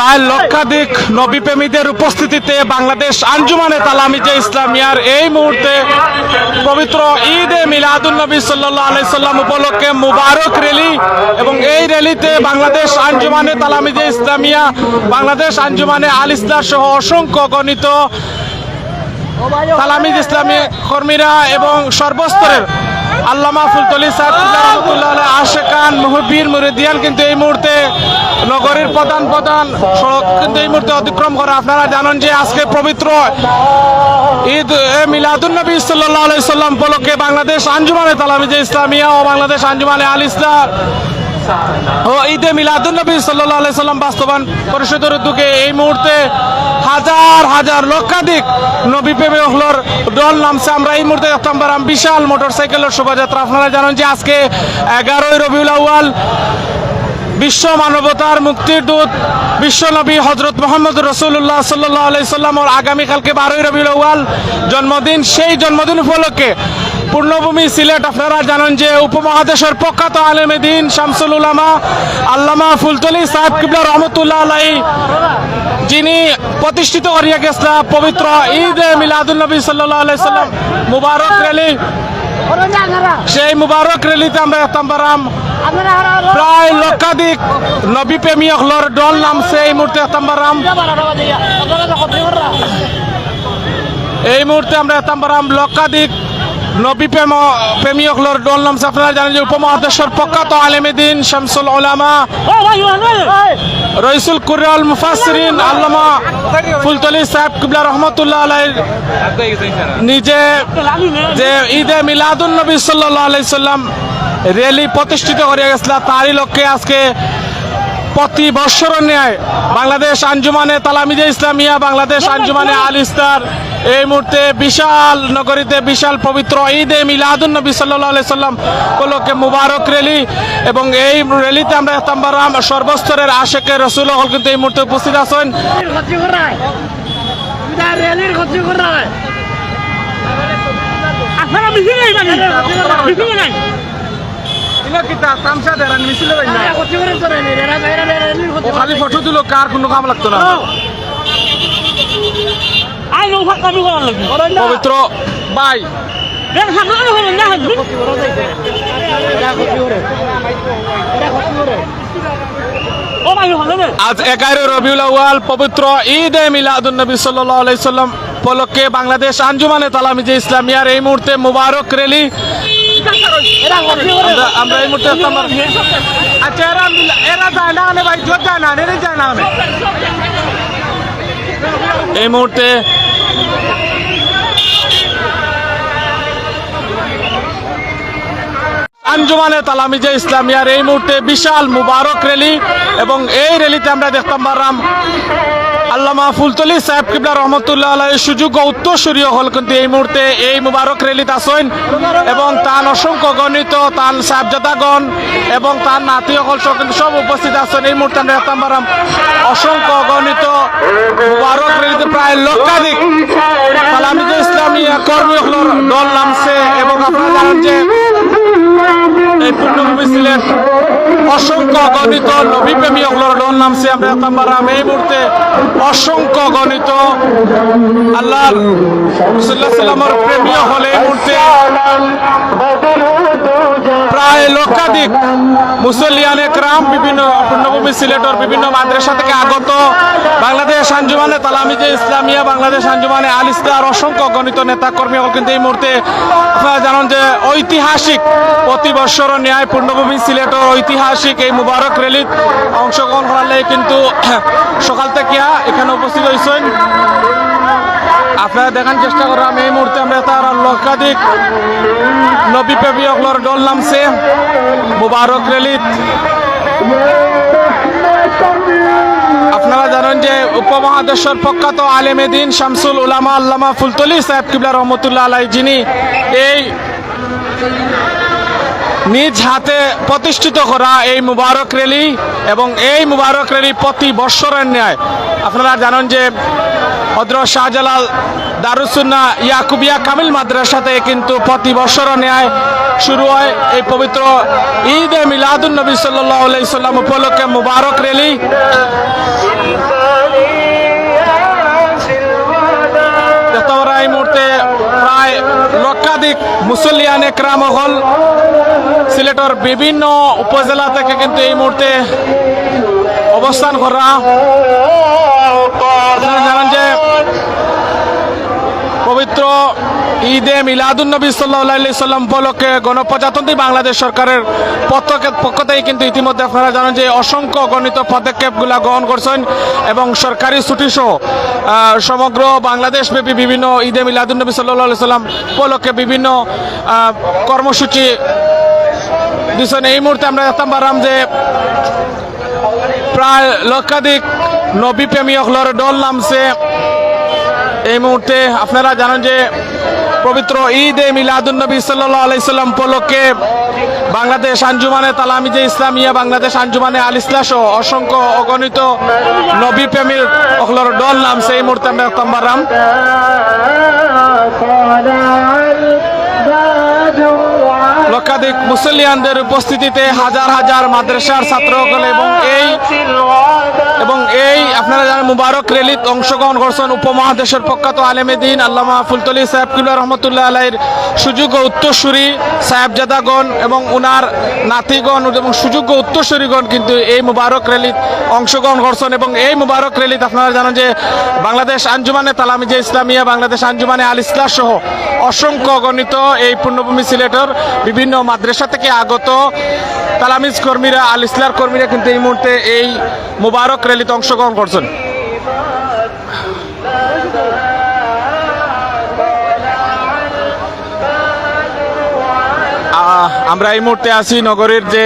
প্রায় লক্ষাধিক নবী প্রেমীদের উপস্থিতিতে বাংলাদেশ আঞ্জুমানে তালামিজে ইসলামিয়ার এই মুহূর্তে পবিত্র ঈদে মিলাদুন নবী সাল্লাল্লাহু আলাইহি সাল্লাম উপলক্ষে মুবারক র্যালি এবং এই র্যালিতে বাংলাদেশ আঞ্জুমানে তালামিজে ইসলামিয়া, বাংলাদেশ আঞ্জুমানে আল ইসলাহ সহ অসংখ্য গণিত তালামিজ ইসলামী কর্মীরা এবং সর্বস্তরের আল্লামা ফুলতলি সাহেব রহমতুল্লাহ আলাইহি আশিকান মুহিব্বিন মুরিদিয়ান কিন্তু এই মুহূর্তে নগরীর প্রধান সড়ক কিন্তু এই মুহূর্তে অতিক্রম করে। আপনারা জানেন যে আজকে পবিত্র ঈদ মিলাদুন নবী সাল্লাল্লাহু আলাইহি সাল্লাম উপলক্ষে বাংলাদেশ আঞ্জুমানে তালামিজে ইসলামিয়া ও বাংলাদেশ আঞ্জুমানে আল ইসলাহ ও ঈদে মিলাদুন নবী সাল্লাল্লাহু আলাইহি সাল্লাম বাস্তবায়ন পরিষদের উদ্যোগে এই মুহূর্তে হাজার হাজার লক্ষাধিক নবী প্রেমিকদের দল নামছে। আমরা এই মুহূর্তে দেখতাম পারাম বিশাল মোটরসাইকেলের শোভাযাত্রা। আপনারা জানেন যে আজকে 11ই রবিউল আউয়াল বিশ্ব মানবতার মুক্তির দূত বিশ্ব নবী হযরত মুহাম্মদ রাসূলুল্লাহ সাল্লাল্লাহু আলাইহি সাল্লাম ওর আগামীকালকে 12ই রবিউল আউয়াল জন্মদিন। সেই জন্মদিন উপলক্ষে পূর্ণভূমি সিলেট আপনারা জানেন যে উপমহাদেশের প্রখ্যাত আলেমে দ্বীন শামসুল উলামা আল্লামা ফুলতলি সাহেব কিবলা রহমতুল্লাহ আলাইহি যিনি প্রতিষ্ঠিত করিয়া গেছিলেন পবিত্র ঈদে মিলাদুন নবী সাল্লাল্লাহু আলাইহি সাল্লাম মুবারক র্যালি, সেই মুবারক র্যালিতে আমরা দেখতাম পারাম প্রায় লক্ষাধিক নবী প্রেমিকদের দল নামছে। এই মুহূর্তে দেখতাম পারাম আমরা দেখতাম পারাম লক্ষাধিক নবী প্রেমিকদের দল নামছে। আপনারা জানেন যে উপমহাদেশের প্রখ্যাত আলেমে দ্বীন শামসুল উলামা রইসুল কুরআল মুফাসসিরিন আল্লামা ফুলতলি সাহেব কিবলা রহমতুল্লাহ আলাইহি নিজে যে ঈদে মিলাদুন নবী সাল্লাল্লাহু আলাইহি সাল্লাম র্যালি প্রতিষ্ঠিত করে গেছিল, তারই লক্ষ্যে আজকে প্রতি বৎসর ন্যায় বাংলাদেশ আঞ্জুমানে তালামিজে ইসলামিয়া, বাংলাদেশ আঞ্জুমানে আল ইসলাহ এই মুহূর্তে বিশাল নগরীতে বিশাল পবিত্র ঈদে মিলাদুন নবী সাল্লাল্লাহু আলাইহি সাল্লাম উপলক্ষে মুবারক র্যালি এবং এই র্যালিতে আমরা দেখতাম পারাম সর্বস্তরের আশিকে রাসূল হল কিন্তু এই মুহূর্তে উপস্থিত আছেন। খালি ফটো দিল, কার কোনো কাম লাগতো না। পবিত্র ভাই আজ 11 রবিউল আউয়াল পবিত্র ঈদে মিলাদুন নবী সাল্লাল্লাহু আলাইহি সাল্লাম উপলক্ষে বাংলাদেশ আঞ্জুমানে তালামিজে ইসলামিয়ার এই মুহূর্তে মুবারক র্যালি আমরা এই মুহূর্তে আচ্ছা এরা যায় না ভাই, জোর যায় না, যায় না এই মুহূর্তে আঞ্জুমানে তালামিজে ইসলামিয়ার এই মুহূর্তে বিশাল মুবারক র্যালি এবং এই র্যালিতে আমরা দেখতাম পারলাম আল্লামা ফুলতলি সাহেব কিবলা রহমতুল্লাহ আলাইহি সুযোগ্য উত্তরসূরীয় হল কিন্তু এই মুহূর্তে এই মুবারক র্যালিতে আসেন এবং তার অসংখ্য গণিত তার সাহেবজাদাগণ এবং তার নাতি হল কিন্তু সব উপস্থিত আছেন। এই মুহূর্তে আমরা দেখতাম পারলাম অসংখ্য গণিত মুবারক র্যালিতে প্রায় লক্ষাধিক তালামিজে ইসলামিয়া কর্মী হল দল নামছে এবং আপনারা জানেন যে এই পূর্ণভূমি সিলেট অসংখ্য গণিত নবী প্রেমিকদের দল নামছে। আমরা দেখতাম পারলাম এই মুহূর্তে অসংখ্য গণিত আল্লাহ রাসূলুল্লাহ সাল্লামের প্রেমীয় হলে এই মুহূর্তে প্রায় লক্ষাধিক মুসল্লিয়ানে کرام বিভিন্ন পূর্ণভূমি সিলেটের বিভিন্ন মাদ্রাসা থেকে আগত বাংলাদেশ আঞ্জুমানে তালামিজে ইসলামিয়া, বাংলাদেশ আঞ্জুমানে আল ইসলাহ অসংখ্য গণিত নেতা কর্মী কিন্তু এই মুহূর্তে আপনারা জানেন যে ঐতিহাসিক প্রতি বছর ন্যায় পূর্ণভূমি সিলেটের ঐতিহাসিক এই মুবারক র্যালিত অংশগ্রহণ করালে কিন্তু সকাল থেকে এখানে উপস্থিত হয়েছেন। আপনারা দেখার চেষ্টা করলাম এই মুহূর্তে আমরা তার লক্ষাধিক নবী প্রেমিকদের দল নামছে মুবারক র্যালিত। আপনারা জানেন যে উপমহাদেশের প্রখ্যাত আলেমে দ্বীন শামসুল উলামা আল্লামা ফুলতলি সাহেব কিবলা রহমতুল্লাহ আলাইহি যিনি এই নিজ হাতে প্রতিষ্ঠিত করা এই মুবারক র্যালি এবং এই মুবারক র্যালি প্রতি বৎসরের ন্যায় আপনারা জানেন যে হযরত শাহজালাল দারুস সুন্নাহ ইয়াকুবিয়া কামিল মাদ্রাসাতে কিন্তু প্রতি বৎসরের ন্যায় শুরু হয় এই পবিত্র ঈদে মিলাদুন নবী সাল্লাল্লাহু আলাইহি সাল্লাম উপলক্ষে মুবারক র্যালি। লক্ষাধিক মুসল্লিয়ান একরাম হল সিলেটের বিভিন্ন উপজেলা থেকে কিন্তু এই মুহূর্তে অবস্থান করা। আপনারা জানেন যে পবিত্র ঈদে মিলাদুন্নবী সাল্লাল্লাহু আলাইহি সাল্লাম উপলক্ষে গণপ্রজাতন্ত্রী বাংলাদেশ সরকারের পক্ষ থেকে কিন্তু ইতিমধ্যে আপনারা জানেন যে অসংখ্য গণিত পদক্ষেপগুলো গ্রহণ করছেন এবং সরকারি ছুটি সহ সমগ্র বাংলাদেশব্যাপী বিভিন্ন ঈদে মিলাদুন্নবী সাল্লাল্লাহু আলাইহি সাল্লাম উপলক্ষে বিভিন্ন কর্মসূচি দিচ্ছেন। এই মুহূর্তে আমরা দেখতে পারলাম যে প্রায় লক্ষাধিক নবী প্রেমী হলর দল নামছে। এই মুহূর্তে আপনারা জানেন যে পবিত্র ঈদে মিলাদুন্নবী সাল্লাল্লাহু আলাইহি সাল্লাম উপলক্ষে বাংলাদেশ আঞ্জুমানে তালামিজে ইসলামিয়া, বাংলাদেশ আঞ্জুমানে আল ইসলাহ সহ অসংখ্য অগণিত নবী প্রেমীর হলর দল নামছে। এই মুহূর্তে আমরা দেখতে পারলাম লক্ষাধিক মুসল্লিয়ানদের উপস্থিতিতে হাজার হাজার মাদ্রাসার ছাত্রসকল এবং এই আপনারা জানেন মুবারক র্যালিত অংশগ্রহণ করছেন উপমহাদেশের প্রখ্যাত আলেমে দ্বীন আল্লামা ফুলতলি সাহেব কিবলা রহমতুল্লাহ আলাইহির সুযোগ্য উত্তরসূরি সাহেবজাদাগণ এবং উনার নাতিগণ এবং সুযোগ্য উত্তরসূরিগণ কিন্তু এই মুবারক র্যালিত অংশগ্রহণ করছেন। এবং এই মুবারক র্যালিত আপনারা জানেন যে বাংলাদেশ আঞ্জুমানে তালামিজে ইসলামিয়া, বাংলাদেশ আঞ্জুমানে আল ইসলাহ সহ অসংখ্য গণিত এই পূর্ণভূমি সিলেটের বিভিন্ন মাদ্রাসা থেকে আগত তালামিজ কর্মীরা, আল ইসলাহর কর্মীরা কিন্তু এই মুহূর্তে এই মুবারক র্যালিতে অংশগ্রহণ করছেন। আমরা এই মুহূর্তে আছি নগরীর যে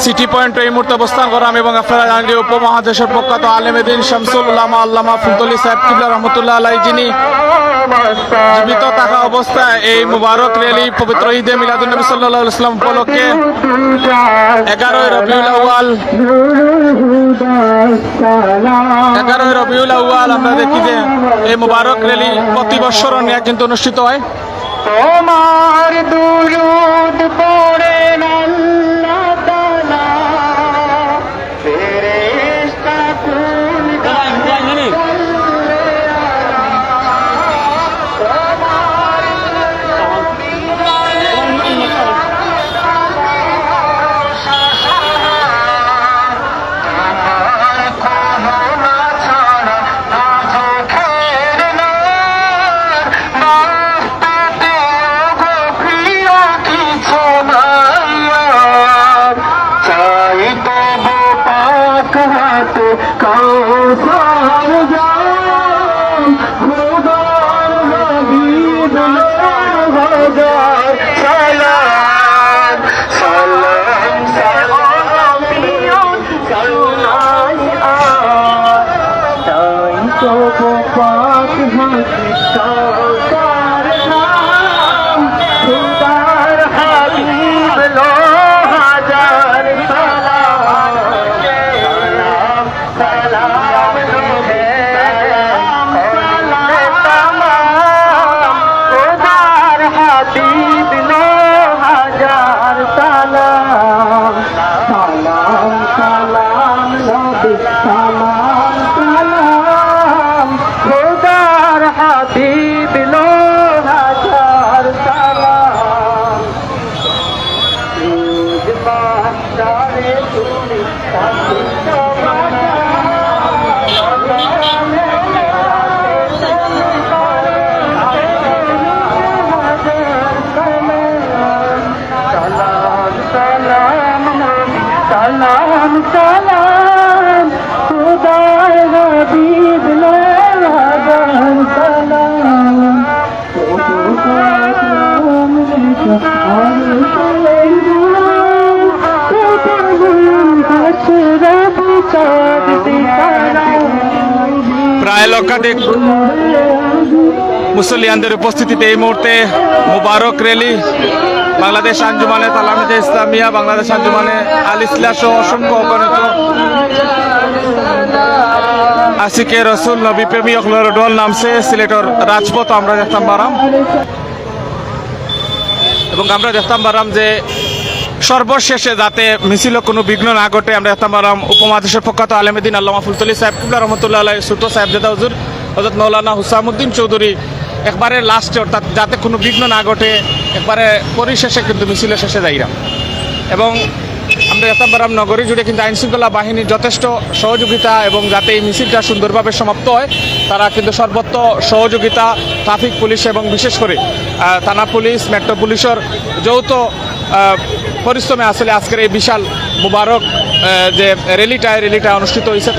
সিটি পয়েন্ট এই মুহূর্তে অবস্থান করলাম এবং আপনারা জানেন যে উপমহাদেশের প্রখ্যাত আলেমে দ্বীন শামসুল উলামা আল্লামা ফুলতলি সাহেব কিবলা রহমতুল্লাহ আলাইহি যিনি জীবিত থাকা অবস্থায় এই মুবারক র্যালি পবিত্র ঈদে মিলাদুন্নবী সাল্লাল্লাহু আলাইহি সাল্লাম উপলক্ষে 11 রবিউল আউয়াল আমরা দেখি যে এই মুবারক র্যালি প্রতি বছর নিয়ে কিন্তু অনুষ্ঠিত হয়। তোমার দুরূদ পড়েন আল্লাহ তাআলা ফেরেশতা কুল গানে প্রায় লক্ষাধিক মুসল্লিয়ানদের উপস্থিতিতে এই মুহূর্তে মুবারক র্যালি বাংলাদেশ আঞ্জুমানে তালামিজে ইসলামিয়া, বাংলাদেশ আঞ্জুমানে আল ইসলাহ সহ অসংখ্য অগণিত আশিকে রসুল নবী প্রেমী হলর দল নামছে সিলেটের রাজপথ আমরা দেখতাম পারাম এবং আমরা দেখতাম পারাম যে সর্বশেষে যাতে মিছিল কোনো বিঘ্ন না ঘটে আমরা দেখতাম পারাম উপমহাদেশের প্রখ্যাত আলেমে দ্বীন আল্লামা ফুলতলি সাহেব কিবলা রহমতুল্লাহ আলাইহি ছোট সাহেবজাদা হুজুর হযরত মাওলানা হুসামউদ্দিন চৌধুরী একবারে লাস্টে, অর্থাৎ যাতে কোনো বিঘ্ন না ঘটে, একবারে পরিশেষে কিন্তু মিছিলের শেষে যাইরা। এবং আমরা যথাবারাম নগরী জুড়ে কিন্তু আইনশৃঙ্খলা বাহিনীর যথেষ্ট সহযোগিতা, এবং যাতে এই মিছিলটা সুন্দরভাবে সমাপ্ত হয় তারা কিন্তু সর্বত্র সহযোগিতা, ট্রাফিক পুলিশ এবং বিশেষ করে থানা পুলিশ, মেট্রো পুলিশের যৌথ পরিশ্রমে আসলে আজকের এই বিশাল মুবারক যে র্যালিটা অনুষ্ঠিত হয়েছে।